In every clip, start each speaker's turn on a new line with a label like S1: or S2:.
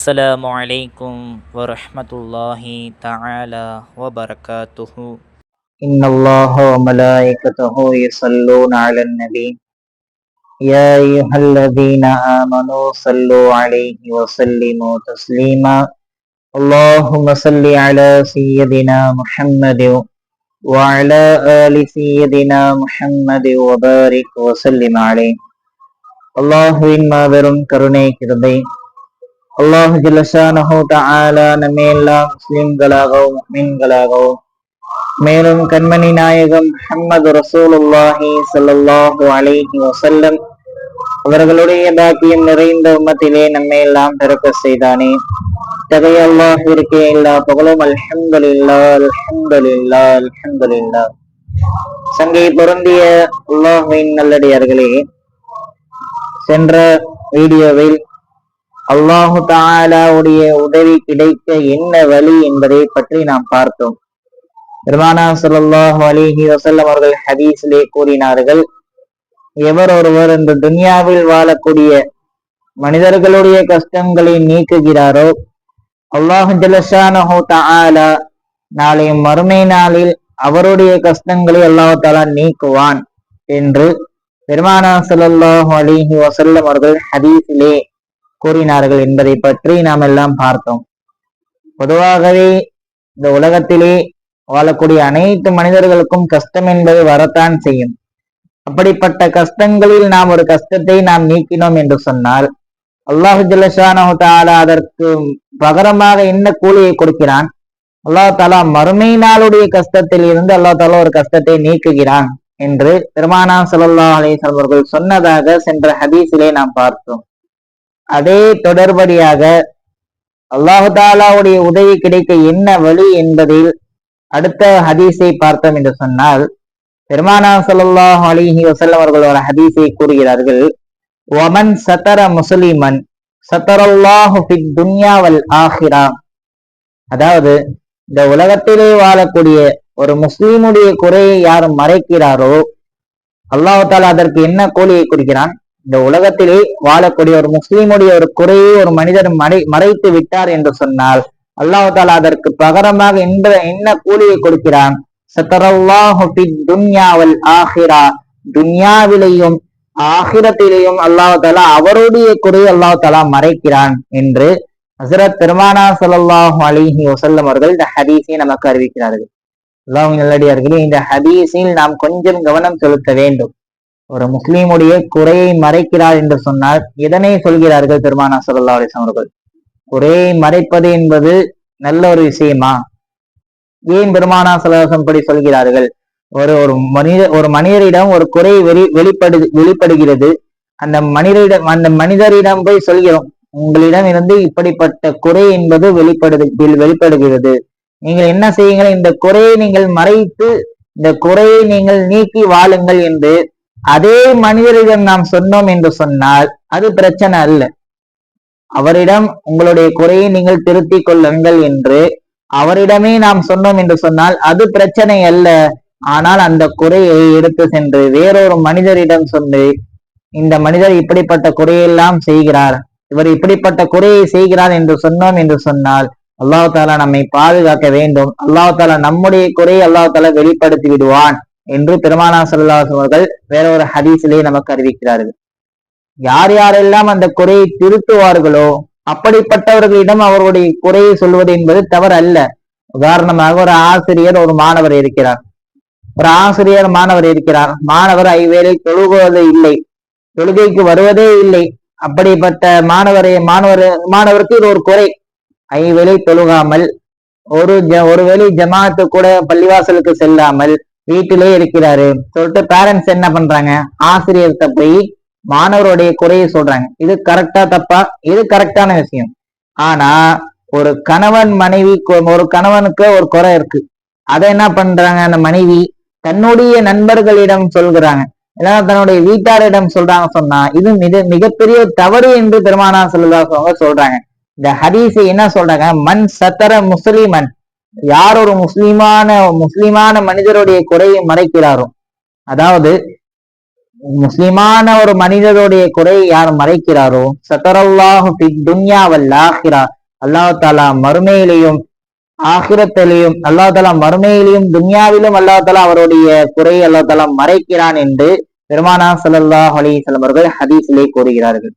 S1: السلام عليكم ورحمة الله تعالى وبركاته.
S2: إن الله وملائكته يصلون على النبي يا أيها الذين آمنوا صلوا عليه وسلموا تسليما اللهم صل على سيدنا محمد وعلى آل سيدنا محمد وبارك وسلم عليه. அல்லாஹுவின் மாபெரும் கருணை கிருபை அல்லாஹு ஜல்லஷானஹு தஆலா நம்மையெல்லாம் முஸ்லிம்களாகவும் முஃமின்களாகவும் மேலும் கண்மணி நாயகம் முஹம்மது ரசூலுல்லாஹி ஸல்லல்லாஹு அலைஹி வஸல்லம் அவர்களுடைய பாக்கியம் நிறைந்த உம்மத்திலே நம்மை எல்லாம் பிறக்க செய்தானே. தகைய அல்லாஹ்விற்கே எல்லா புகழும். அல்ஹம்துலில்லாஹ் அல்ஹம்துலில்லாஹ் அல்ஹம்துலில்லாஹ். சங்கை பொருந்திய அல்லாஹ்வின் நல்லடியார்களே, சென்ற வீடியோவில் அல்லாஹு தஆலாவுடைய உதவி கிடைக்க என்ன வழி என்பதை பற்றி நாம் பார்த்தோம். பெருமானா ஸல்லல்லாஹு அலைஹி வஸல்லம் அவர்கள் ஹதீஸிலே கூறினார்கள், எவர் ஒருவர் இந்த துன்யாவில் வாழக்கூடிய மனிதர்களுடைய கஷ்டங்களை நீக்குகிறாரோ அல்லாஹு ஜல்லஷானஹு தஆலா நாளை மறுமை நாளில் அவருடைய கஷ்டங்களை அல்லாஹ் தஆலா நீக்குவான் என்று பெருமானா ஸல்லல்லாஹு அலைஹி வஸல்லம் அவர்கள் ஹதீஸிலே கூறினார்கள் என்பதை பற்றி நாம் எல்லாம் பார்த்தோம். பொதுவாகவே இந்த உலகத்திலே வாழக்கூடிய அனைத்து மனிதர்களுக்கும் கஷ்டம் என்பது வரத்தான் செய்யும். அப்படிப்பட்ட கஷ்டங்களில் நாம் ஒரு கஷ்டத்தை நாம் நீக்கினோம் என்று சொன்னால் அல்லாஹு ஜல்லஷானஹு தஆலா அதற்கு பகரமாக என்ன கூலியை கொடுக்கிறான்? அல்லாஹ் தஆலா மறுமை நாளுடைய கஷ்டத்தில் இருந்து அல்லாஹ் தஆலா ஒரு கஷ்டத்தை நீக்குகிறான் என்று பெருமானா ஸல்லல்லாஹு அலைஹி வஸல்லம் அவர்கள் சொன்னதாக சென்ற ஹதீஸிலே நாம் பார்த்தோம். அதே தொடர்படியாக அல்லாஹு தஆலாவுடைய உதவி கிடைக்க என்ன வழி என்பதில் அடுத்த ஹதீஸை பார்த்தோம் என்று சொன்னால், பெருமானா ஸல்லல்லாஹு அலைஹி வஸல்லம் அவர்கள் ஒரு ஹதீஸை கூறுகிறார்கள், வமன் சதர முஸ்லிமன் சதரல்லாஹு ஃபித் துன்யா வல் ஆஹிரா. அதாவது இந்த உலகத்திலே வாழக்கூடிய ஒரு முஸ்லிமுடைய குறையை யார் மறைக்கிறாரோ அல்லாஹ் தஆலா அதற்கு என்ன கூலியை கொடுக்கிறான்? இந்த உலகத்திலே வாழக்கூடிய ஒரு முஸ்லிமுடைய ஒரு குறையை ஒரு மனிதர் மறைத்து விட்டார் என்று சொன்னால் அல்லாஹ் தஆலா அதற்கு பகரமாக என்ன கூலியை கொடுக்கிறான்? சதரல்லாஹு ஃபித் துன்யா வல் ஆஹிரா. துன்யாவிலேயும் ஆகிரத்திலேயும் அல்லாஹ் தஆலா அவருடைய குறையை அல்லாஹ் தஆலா மறைக்கிறான் என்று ஹஸரத் பெருமானா ஸல்லல்லாஹு அலைஹி வஸல்லம் அவர்கள் இந்த ஹதீஸை நமக்கு அறிவிக்கிறார்கள். அல்லாஹ்வின் நல்லடியார்களே, இந்த ஹதீஸில் நாம் கொஞ்சம் கவனம் செலுத்த வேண்டும். ஒரு முஸ்லீமுடைய குறையை மறைக்கிறார் என்று சொன்னால் இதனை சொல்கிறார்கள் பெருமானா ஸல்லல்லாஹு அலைஹி வஸல்லம் அவர்கள். குறையை மறைப்பது என்பது நல்ல ஒரு விஷயமா? ஏன் பெருமானா ஸல்லல்லாஹு அலைஹி வஸல்லம் படி சொல்கிறார்கள்? ஒரு மனிதரிடம் ஒரு குறை வெளிப்படுகிறது. அந்த மனிதரிடம் போய் சொல்கிறோம், உங்களிடம் இருந்து இப்படிப்பட்ட குறை என்பது வெளிப்படுகிறது, நீங்கள் என்ன செய்யுங்கள், இந்த குறையை நீங்கள் மறைத்து இந்த குறையை நீங்கள் நீக்கி வாழுங்கள் என்று அதே மனிதரிடம் நாம் சொன்னோம் என்று சொன்னால் அது பிரச்சனை அல்ல. அவரிடம் உங்களுடைய குறையை நீங்கள் திருத்திக் கொள்ளுங்கள் என்று அவரிடமே நாம் சொன்னோம் என்று சொன்னால் அது பிரச்சனை அல்ல. ஆனால் அந்த குறையை எடுத்து சென்று வேறொரு மனிதரிடம் சொல்லி, இந்த மனிதர் இப்படிப்பட்ட குறையெல்லாம் செய்கிறார், இவர் இப்படிப்பட்ட குறையை செய்கிறார் என்று சொன்னோம் என்று சொன்னால் அல்லாஹ் தஆலா நம்மை பாதுகாக்க வேண்டும். அல்லாஹ் தஆலா நம்முடைய குறையை அல்லாஹ் தஆலா வெளிப்படுத்தி விடுவான் என்று பெருமானா ஸல்லல்லாஹு அலைஹி வஸல்லம் அவர்கள் வேறொரு ஹதீஸிலே நமக்கு அறிவிக்கிறார்கள். யார் யாரெல்லாம் அந்த குறையை திருத்துவார்களோ அப்படிப்பட்டவர்களிடம் அவருடைய குறையை சொல்வது என்பது தவறு அல்ல. உதாரணமாக ஒரு ஆசிரியர் ஒரு மாணவர் இருக்கிறார். மாணவர் ஐவேளை தொழுகுவது இல்லை, தொழுகைக்கு வருவதே இல்லை. அப்படிப்பட்ட மாணவருக்கு இது ஒரு குறை. ஐவேளை தொழுகாமல், ஒருவேளை ஜமாத்து கூட பள்ளிவாசலுக்கு செல்லாமல் வீட்டிலே இருக்கிறாரு சொல்லிட்டு பேரண்ட்ஸ் என்ன பண்றாங்க? ஆசிரியர்கிட்ட போய் மாணவருடைய குறையை சொல்றாங்க. இது கரெக்டா தப்பா? இது கரெக்டான விஷயம். ஆனா ஒரு கணவனுக்கு ஒரு குறை இருக்கு. அதை என்ன பண்றாங்க? அந்த மனைவி தன்னுடைய நண்பர்களிடம் சொல்கிறாங்க, இல்லைன்னா தன்னுடைய வீட்டாரிடம் சொல்றாங்க. சொன்னா இது மிகப்பெரிய தவறு என்று பெருமானா ஸல்லல்லாஹு அலைஹி வஸல்லம் சொல்றாங்க. இந்த ஹதீஸை என்ன சொல்றாங்க? மன் சதர முஸ்லிமன், யார் ஒரு முஸ்லிமான மனிதருடைய குறையை மறைக்கிறாரோ, அதாவது முஸ்லிமான ஒரு மனிதருடைய குறையை யார் மறைக்கிறாரோ சதரல்லாஹு ஃபித் துன்யா வல் ஆஹிரா, அல்லாஹ் தாலா மறுமையிலையும் ஆகிரத்திலையும் அல்லாஹ் தாலா மறுமையிலையும் துன்யாவிலும் அல்லாஹ் தாலா அவருடைய குறையை அல்லாஹ் தாலா மறைக்கிறான் என்று பெருமானா ஸல்லல்லாஹு அலைஹி வஸல்லம் அவர்கள் ஹதீஸிலே கூறுகிறார்கள்.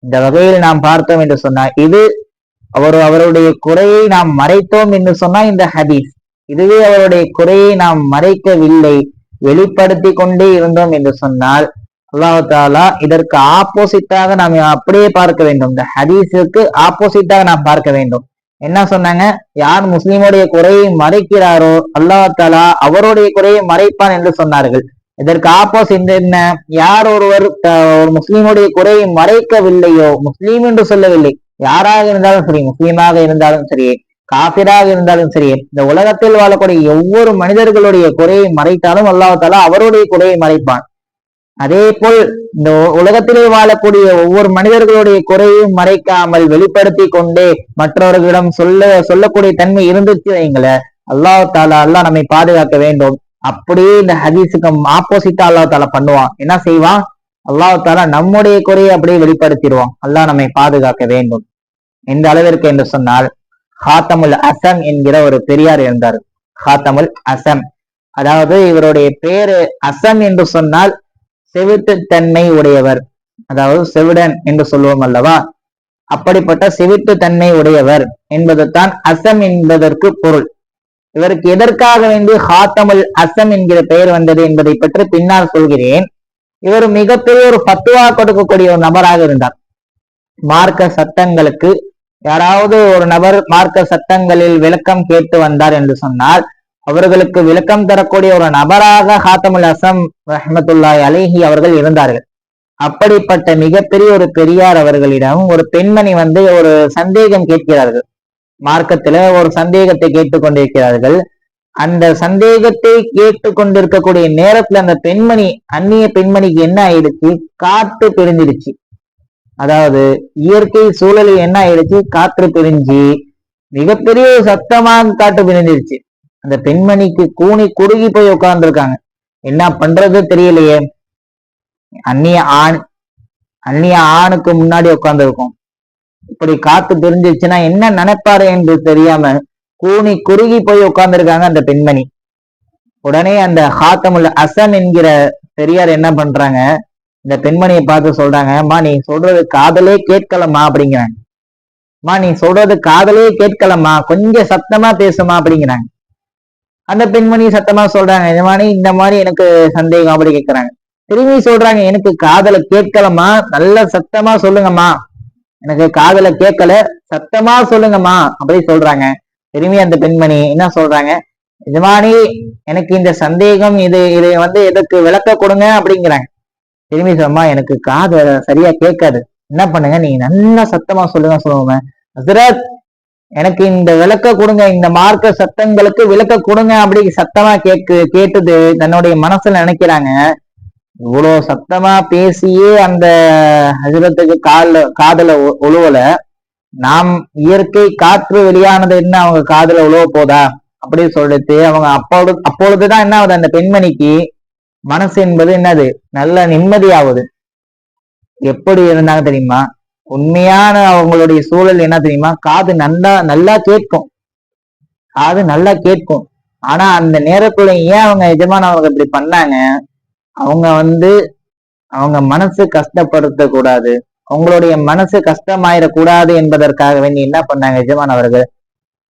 S2: இந்த வகையில் நாம் பார்த்தோம் என்று சொன்னால் இது அவருடைய குறையை நாம் மறைத்தோம் என்று சொன்னால் இந்த ஹதீஸ். இதுவே அவருடைய குறையை நாம் மறைக்கவில்லை, வெளிப்படுத்தி கொண்டே இருந்தோம் என்று சொன்னால் அல்லாஹ் தாலா இதற்கு ஆப்போசிட்டாக நாம் அப்படியே பார்க்க வேண்டும். இந்த ஹதீஸுக்கு ஆப்போசிட்டாக நாம் பார்க்க வேண்டும். என்ன சொன்னாங்க? யார் முஸ்லிமுடைய குறையை மறைக்கிறாரோ அல்லாஹ் தாலா அவருடைய குறையை மறைப்பான் என்று சொன்னார்கள். இதற்கு ஆப்போசிட் என்ன? யார் ஒருவர் ஒரு முஸ்லிமுடைய குறையை மறைக்கவில்லையோ, முஸ்லீம் என்று சொல்லவில்லை, யாராக இருந்தாலும் சரி, முஸ்லீமாக இருந்தாலும் சரி, காபிராக இருந்தாலும் சரி, இந்த உலகத்தில் வாழக்கூடிய ஒவ்வொரு மனிதர்களுடைய குறையை மறைத்தாலும் அல்லாஹ் தாலா அவருடைய குறையை மறைப்பான். அதே போல் இந்த உலகத்திலே வாழக்கூடிய ஒவ்வொரு மனிதர்களுடைய குறையும் மறைக்காமல் வெளிப்படுத்தி கொண்டே மற்றவர்களிடம் சொல்லக்கூடிய தன்மை இருந்துச்சு வைங்கள, அல்லாஹ் தாலா அல்லாஹ் நம்மை பாதுகாக்க வேண்டும். அப்படியே இந்த ஹதீஸுக்கு ஆப்போசிட்டா அல்லாஹ் தாலா பண்ணுவான். என்ன செய்வான்? அல்லாஹ் தாலா நம்முடைய குறையை அப்படியே வெளிப்படுத்திடுவான். அல்லாஹ் நம்மை பாதுகாக்க வேண்டும். எந்த அளவிற்கு என்று சொன்னால், ஹாத்தமுல் அசம் என்கிற ஒரு பெரியார் இருந்தார். ஹாத்தமுல் அசம், அதாவது இவருடைய பேரு அசம் என்று சொன்னால் செவிட்டுத்தன்மை உடையவர், அதாவது செவிடன் என்று சொல்லுவோம் அல்லவா, அப்படிப்பட்ட செவிட்டுத்தன்மை உடையவர் என்பதுதான் அசம் என்பதற்கு பொருள். இவருக்கு எதற்காக வேண்டி ஹாத்தமுல் அசம் என்கிற பெயர் வந்தது என்பதை பற்றி பின்னால் சொல்கிறேன். இவர் மிகப்பெரிய ஒரு ஃபத்வா கொடுக்கக்கூடிய ஒரு நபராக இருந்தார். மார்க்க சட்டங்களுக்கு யாராவது ஒரு நபர் மார்க்க சட்டங்களில் விளக்கம் கேட்டு வந்தார் என்று சொன்னால் அவர்களுக்கு விளக்கம் தரக்கூடிய ஒரு நபராக ஹாத்தமுல் அசம் ரஹ்மத்துல்லாஹி அலைஹி அவர்கள் இருந்தார்கள். அப்படிப்பட்ட மிகப்பெரிய ஒரு பெரியார் அவர்களிடம் ஒரு பெண்மணி ஒரு சந்தேகம் கேட்கிறார்கள். மார்க்கத்துல ஒரு சந்தேகத்தை கேட்டுக்கொண்டிருக்கிறார்கள். அந்த சந்தேகத்தை கேட்டுக்கொண்டிருக்கக்கூடிய நேரத்துல அந்த பெண்மணி, அந்நிய பெண்மணிக்கு என்ன ஆயிடுச்சு? காற்று பிரிஞ்சிடுச்சு. அதாவது இயற்கை சூழலில் என்ன ஆயிடுச்சு? காற்று பிரிஞ்சு மிகப்பெரிய சத்தமாக காற்று பிரிஞ்சிருச்சு. அந்த பெண்மணிக்கு கூனி குறுகி போய் உட்கார்ந்து இருக்காங்க. என்ன பண்றது தெரியலையே. அந்நிய ஆணுக்கு முன்னாடி உட்கார்ந்து இருக்கும். இப்படி காத்து பிரிஞ்சிருச்சுன்னா என்ன நினைப்பாரு என்று தெரியாம கூனி குறுகி போய் உட்கார்ந்து இருக்காங்க அந்த பெண்மணி. உடனே அந்த ஹாத்தமுல் அசம் என்கிற பெரியார் என்ன பண்றாங்க? இந்த பெண்மணியை பார்த்து சொல்றாங்க, அம்மா நீ சொல்றது காதலே கேட்கலம்மா அப்படிங்கிறாங்க. அம்மா நீ சொல்றது காதலே கேட்கலம்மா, கொஞ்சம் சத்தமா பேசுமா அப்படிங்கிறாங்க. அந்த பெண்மணி சத்தமா சொல்றாங்க, இந்த மாதிரி எனக்கு சந்தேகம் அப்படி கேட்கிறாங்க. திரும்பி சொல்றாங்க, எனக்கு காதல கேட்கலம்மா, நல்ல சத்தமா சொல்லுங்கம்மா, எனக்கு காதல கேட்கல, சத்தமா சொல்லுங்கம்மா அப்படி சொல்றாங்க. திரும்பி அந்த பெண்மணி என்ன சொல்றாங்க, எஜமானி எனக்கு இந்த சந்தேகம், இது எதுக்கு விளக்க கொடுங்க அப்படிங்கிறாங்க. திரும்பி சொன்னா, எனக்கு காது சரியா கேட்காது, என்ன பண்ணுங்க, நீங்க நல்லா சத்தமா சொல்லுங்க. ஹஸ்ரத் எனக்கு இந்த விளக்க கொடுங்க, இந்த மார்க்க சத்தங்களுக்கு விளக்க கொடுங்க அப்படி சத்தமா கேட்டுது தன்னுடைய மனசுல நினைக்கிறாங்க. இவ்வளவு சத்தமா பேசியே அந்த ஹஜரத்துக்கு காதல உழுவல, நாம் இயற்கை காற்று வெளியானது என்ன அவங்க காதல உழுவ போதா அப்படி சொல்லிட்டு அவங்க அப்பொழுதுதான் என்ன ஆகுது, அந்த பெண்மணிக்கு மனசு என்பது என்னது, நல்ல நிம்மதியாகுது. எப்படி இருந்தாங்க தெரியுமா? உண்மையான அவங்களுடைய சூழல் என்ன தெரியுமா? காது நல்லா கேட்கும், காது நல்லா கேட்கும். ஆனா அந்த நேரத்துல ஏன் அவங்க எஜமான அவங்க இப்படி பண்ணாங்க? அவங்க அவங்க மனசு கஷ்டப்படுத்த கூடாது, அவங்களுடைய மனசு கஷ்டமாயிடக்கூடாது என்பதற்காக வேண்டி என்ன பண்ணாங்க எஜமான் அவர்கள்?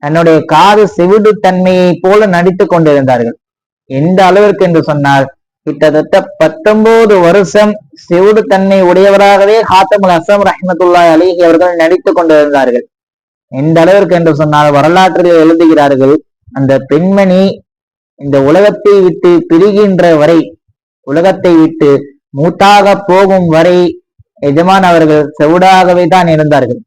S2: தன்னுடைய காது செவிடு தன்மையை போல நடித்து கொண்டிருந்தார்கள். எந்த அளவிற்கு என்று சொன்னால், கிட்டத்தட்ட 19 வருஷம் செவிடு தன்மை உடையவராகவே ஹாத்தமுல் அசம் ரஹ்மத்துல்லாஹி அலைஹி அவர்கள் நடித்து கொண்டிருந்தார்கள். எந்த அளவிற்கு என்று சொன்னால், வரலாற்றில் எழுதுகிறார்கள், அந்த பெண்மணி இந்த உலகத்தை விட்டு பிரிகின்ற வரை, உலகத்தை விட்டு மூத்தாக போகும் வரை எஜமான் அவர்கள் செவிடாகவே தான் இருந்தார்கள்.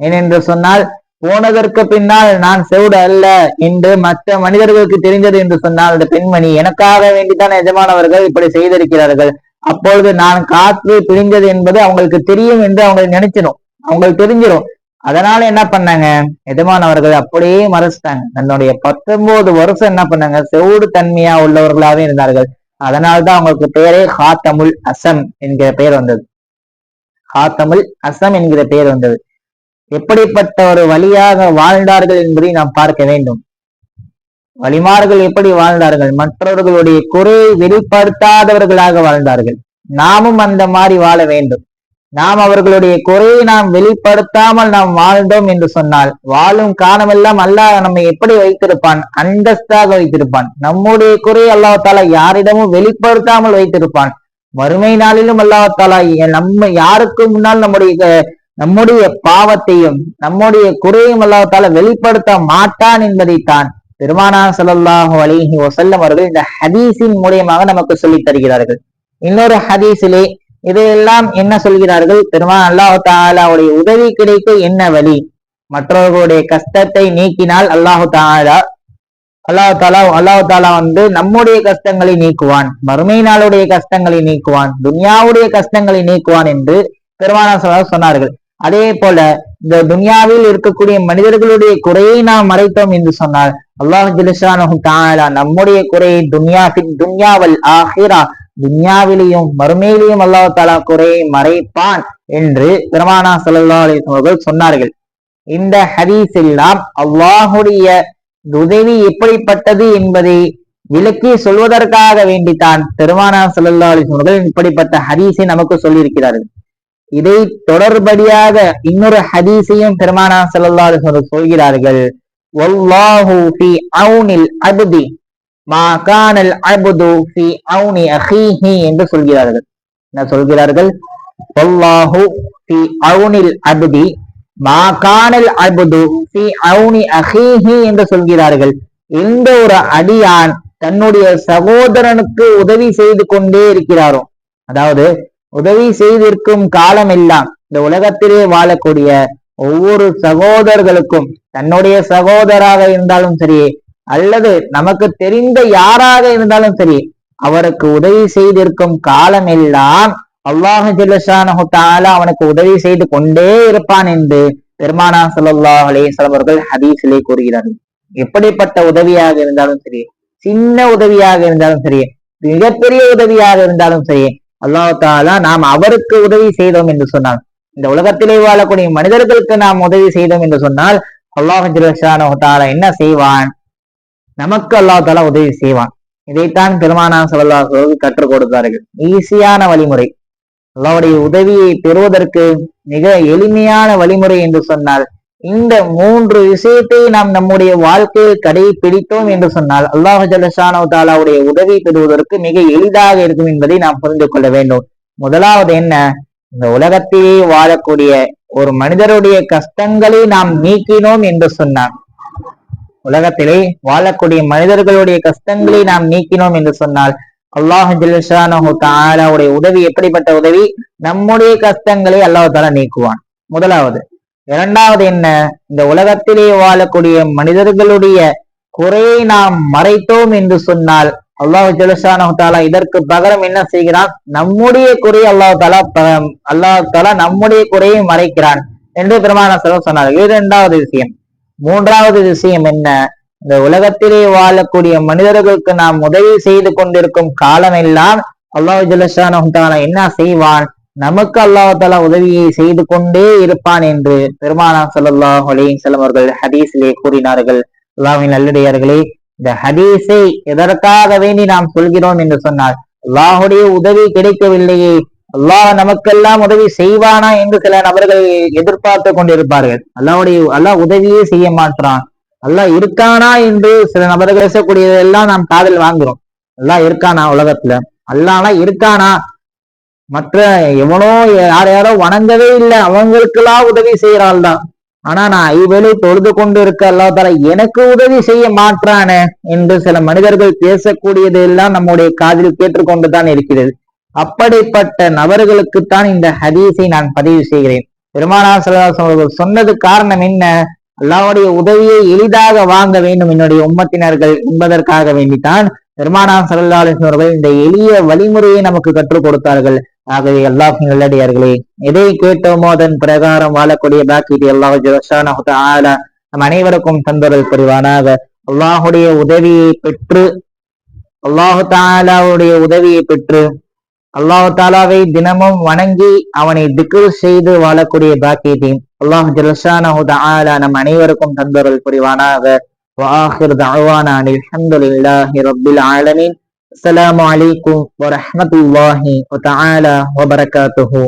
S2: ஏனென்று சொன்னால், போனதற்கு பின்னால் நான் செவிடு அல்ல என்று மற்ற மனிதர்களுக்கு தெரிந்தது என்று சொன்னால், அந்த பெண்மணி எனக்காக வேண்டித்தான் எஜமான் அவர்கள் இப்படி செய்திருக்கிறார்கள், அப்பொழுது நான் காற்று பிரிந்தது என்பது அவங்களுக்கு தெரியும் என்று அவங்க நினைச்சிடும், அவங்களுக்கு தெரிஞ்சிடும். அதனால என்ன பண்ணாங்க, எஜமான் அவர்கள் அப்படியே மறைச்சிட்டாங்க. தன்னுடைய 19 வருஷம் என்ன பண்ணாங்க, செவிடு தன்மையா உள்ளவர்களாவே இருந்தார்கள். அதனால்தான் அவங்களுக்கு பெயரே ஹாத்தமுல் அசம் என்கிற பெயர் வந்தது. ஹாத்தமுல் அசம் என்கிற பெயர் வந்தது. எப்படிப்பட்ட ஒரு வழியாக வாழ்ந்தார்கள் என்பதை நாம் பார்க்க வேண்டும். வழிமார்கள் எப்படி வாழ்ந்தார்கள்? மற்றவர்களுடைய குறையை வெளிப்படுத்தாதவர்களாக வாழ்ந்தார்கள். நாமும் அந்த மாதிரி வாழ வேண்டும். நாம் அவர்களுடைய குறையை நாம் வெளிப்படுத்தாமல் நாம் வாழ்ந்தோம் என்று சொன்னால் வாழும் காலமெல்லாம் அல்லாஹ் நம்மை எப்படி வைத்திருப்பான்? அந்தஸ்தாக வைத்திருப்பான். நம்முடைய குறையை அல்லாஹ் யாரிடமும் வெளிப்படுத்தாமல் வைத்திருப்பான். மறுமை நாளிலும் அல்லாஹ் நம்ம யாருக்கு முன்னால் நம்முடைய பாவத்தையும் நம்முடைய குறையும் அல்லாஹ் வெளிப்படுத்த மாட்டான் என்பதைத்தான் பெருமானார் ஸல்லல்லாஹு அலைஹி வஸல்லம் அவர்கள் இந்த ஹதீஸின் மூலியமாக நமக்கு சொல்லித் தருகிறார்கள். இன்னொரு ஹதீஸிலே இதையெல்லாம் என்ன சொல்கிறார்கள்? அல்லாஹ் தஆலாவுடைய உதவி கிடைக்க என்ன வழி? மற்றவர்களுடைய கஷ்டத்தை நீக்கினால் அல்லாஹ் தஆலா நம்முடைய கஷ்டங்களை நீக்குவான், மறுமை நாளுடைய கஷ்டங்களை நீக்குவான், துன்யாவுடைய கஷ்டங்களை நீக்குவான் என்று பெருமானார் சொன்னார்கள். அதே போல இந்த துன்யாவில் இருக்கக்கூடிய மனிதர்களுடைய குறையை நாம் மறைத்தோம் என்று சொன்னால் அல்லாஹ் ஜல்லஷானஹு தஆலா நம்முடைய குறையை துன்யாவல் ஆஹிரா, துன்யாவிலையும் மறுமையிலையும் அல்லாஹ் தஆலா குறையை மறைப்பான் என்று பெருமானார் ஸல்லல்லாஹு அலைஹி வஸல்லம் அவர்கள் சொன்னார்கள். இந்த ஹதீஸ் எல்லாம் அல்லாஹுடைய உதவி எப்படிப்பட்டது என்பதை விளக்கி சொல்வதற்காக வேண்டித்தான் பெருமானார் ஸல்லல்லாஹு அலைஹி வஸல்லம் அவர்கள் இப்படிப்பட்ட ஹதீஸை நமக்கு சொல்லியிருக்கிறார்கள். இதை தொடர்படியாக இன்னொரு ஹதீஸையும் பெருமானார் ஸல்லல்லாஹு அலைஹி வஸல்லம் சொல்கிறார்கள். வல்லாஹு ஃபீ அவுனில் அப்தி மா கானல் அப்து ஃபீ அவுனி அஹீஹி என்று சொல்கிறார்கள். என்ன சொல்கிறார்கள்? வல்லாஹு ஃபீ அவுனில் அப்தி மா கானல் அப்து ஃபீ அவுனி அஹீஹி என்று சொல்கிறார்கள். எந்த ஒரு அடியான் தன்னுடைய சகோதரனுக்கு உதவி செய்து கொண்டே இருக்கிறாரோ, அதாவது உதவி செய்திருக்கும் காலம் எல்லாம் இந்த உலகத்திலே வாழக்கூடிய ஒவ்வொரு சகோதரர்களுக்கும், தன்னுடைய சகோதராக இருந்தாலும் சரி அல்லது நமக்கு தெரிந்த யாராக இருந்தாலும் சரி, அவருக்கு உதவி செய்திருக்கும் காலம் எல்லாம் அல்லாஹ் ஜல்லஷானஹு தஆலா அவனுக்கு உதவி செய்து கொண்டே இருப்பான் என்று பெருமானார் ஸல்லல்லாஹு அலைஹி வஸல்லம் அவர்கள் ஹதீஸிலே கூறுகிறார்கள். எப்படிப்பட்ட உதவியாக இருந்தாலும் சரி, சின்ன உதவியாக இருந்தாலும் சரி, மிகப்பெரிய உதவியாக இருந்தாலும் சரி, அல்லாஹ் தஆலா நாம் அவருக்கு உதவி செய்தோம் என்று சொன்னால், இந்த உலகத்திலே வாழக்கூடிய மனிதர்களுக்கு நாம் உதவி செய்தோம் என்று சொன்னால் அல்லாஹ் ஜல்லஷானஹு தஆலா என்ன செய்வான்? நமக்கு அல்லாஹ் தஆலா உதவி செய்வான். இதைத்தான் பெருமானார் ஸல்லல்லாஹு அலைஹி வஸல்லம் கற்றுக் கொடுத்தார்கள். ஈஸியான வழிமுறை, அல்லாஹ்வுடைய உதவியை பெறுவதற்கு மிக எளிமையான வழிமுறை என்று சொன்னால், இந்த 3 விஷயத்தை நாம் நம்முடைய வாழ்க்கையில் கடைபிடித்தோம் என்று சொன்னால் அல்லாஹ் ஜல்லஷானஹு தஆலாவுடைய உதவி பெறுவதற்கு மிக எளிதாக இருக்கும் என்பதை நாம் புரிந்து கொள்ள வேண்டும். முதலாவது என்ன? இந்த உலகத்திலே வாழக்கூடிய ஒரு மனிதருடைய கஷ்டங்களை நாம் நீக்கினோம் என்று சொன்னார், உலகத்திலே வாழக்கூடிய மனிதர்களுடைய கஷ்டங்களை நாம் நீக்கினோம் என்று சொன்னால் அல்லாஹ் ஜல்லஷானஹு தஆலாவுடைய உதவி எப்படிப்பட்ட உதவி? நம்முடைய கஷ்டங்களை அல்லாஹ் தஆலா நீக்குவான், முதலாவது. இரண்டாவது என்ன? இந்த உலகத்திலே வாழக்கூடிய மனிதர்களுடைய குறையை நாம் மறைத்தோம் என்று சொன்னால் அல்லாஹ் ஜல்லஷானஹு தஆலா இதற்கு பகரம் என்ன செய்கிறான்? நம்முடைய குறையை அல்லாஹ் தஆலா நம்முடைய குறையை மறைக்கிறான் என்று பெருமானார் ஸல்லல்லாஹு அலைஹி வஸல்லம் சொன்னார். இது இரண்டாவது விஷயம். மூன்றாவது விஷயம் என்ன? இந்த உலகத்திலே வாழக்கூடிய மனிதர்களுக்கு நாம் உதவி செய்து கொண்டிருக்கும் காலம் எல்லாம் அல்லாஹ் ஜல்லஷானஹு தஆலா என்ன செய்வான்? நமக்கு அல்லாஹ் தஆலா உதவியை செய்து கொண்டே இருப்பான் என்று பெருமானார் ஸல்லல்லாஹு அலைஹி வஸல்லம் அவர்கள் ஹதீஸிலே கூறினார்கள். அல்லாஹ்வின் நல்லடியார்களே, இந்த ஹதீஸை எதற்காக வேண்டி நாம் சொல்கிறோம் என்று சொன்னால், அல்லாஹுடைய உதவி கிடைக்கவில்லையே, அல்லாஹ் நமக்கெல்லாம் உதவி செய்வானா என்று சில நபர்கள் எதிர்பார்த்து கொண்டிருப்பார்கள். அல்லாஹ் உதவியே செய்ய மாட்டான், அல்லாஹ் இருக்கானா என்று சில நபர்கள் பேசக்கூடியதெல்லாம் நாம் காதில் வாங்குறோம். அல்லாஹ் இருக்கானா உலகத்துல? அல்லாஹ் இருக்கானா? மற்ற எவனோ யாரோ வணங்கவே இல்லை, அவங்களுக்கெல்லாம் உதவி செய்யறாள் தான். ஆனா நான் ஐவேளை தொழுது கொண்டு இருக்க அல்லாஹ் தஆலா எனக்கு உதவி செய்ய மாட்டானே என்று சில மனிதர்கள் பேசக்கூடியது எல்லாம் நம்முடைய காதில் கேட்டுக்கொண்டுதான் இருக்கிறது. அப்படிப்பட்ட நபர்களுக்குத்தான் இந்த ஹதீஸை நான் பதிவு செய்கிறேன். பெருமானார் ஸல்லல்லாஹு அலைஹி வஸல்லம் சொன்னது காரணம் என்ன? அல்லாஹ்வுடைய உதவியை எளிதாக வாங்க வேண்டும் என்னுடைய உம்மத்தினர்கள் என்பதற்காக வேண்டித்தான் பெருமானார் ஸல்லல்லாஹு அலைஹி வஸல்லம் அவர்கள் இந்த எளிய வழிமுறையை நமக்கு கற்றுக் கொடுத்தார்கள். ஆகவே அல்லாஹ்வின் நல்லடியார்களே, எதை கேட்டோமோ அதன் பிரகாரம் வாழக்கூடிய பாக்கியத்தை அல்லாஹ் ஜல்லஷானஹு தஆலா நம் அனைவருக்கும் தந்தருள் புரிவானாக. அல்லாஹுடைய உதவியை பெற்று அல்லாஹு தாலாவுடைய உதவியை பெற்று அல்லாஹு தாலாவை தினமும் வணங்கி அவனை திக்ர் செய்து வாழக்கூடிய பாக்கியத்தையும் அல்லாஹ் ஜல்லஷானஹு தஆலா நம் அனைவருக்கும் தந்தருள் புரிவானாக. வஆகிர் தஅவானா அல்ஹம்துலில்லாஹி ரப்பில் ஆலமீன். அஸ்ஸலாமு அலைக்கும் வரஹ்மத்துல்லாஹி வ தஆலா வ பரகாத்துஹு.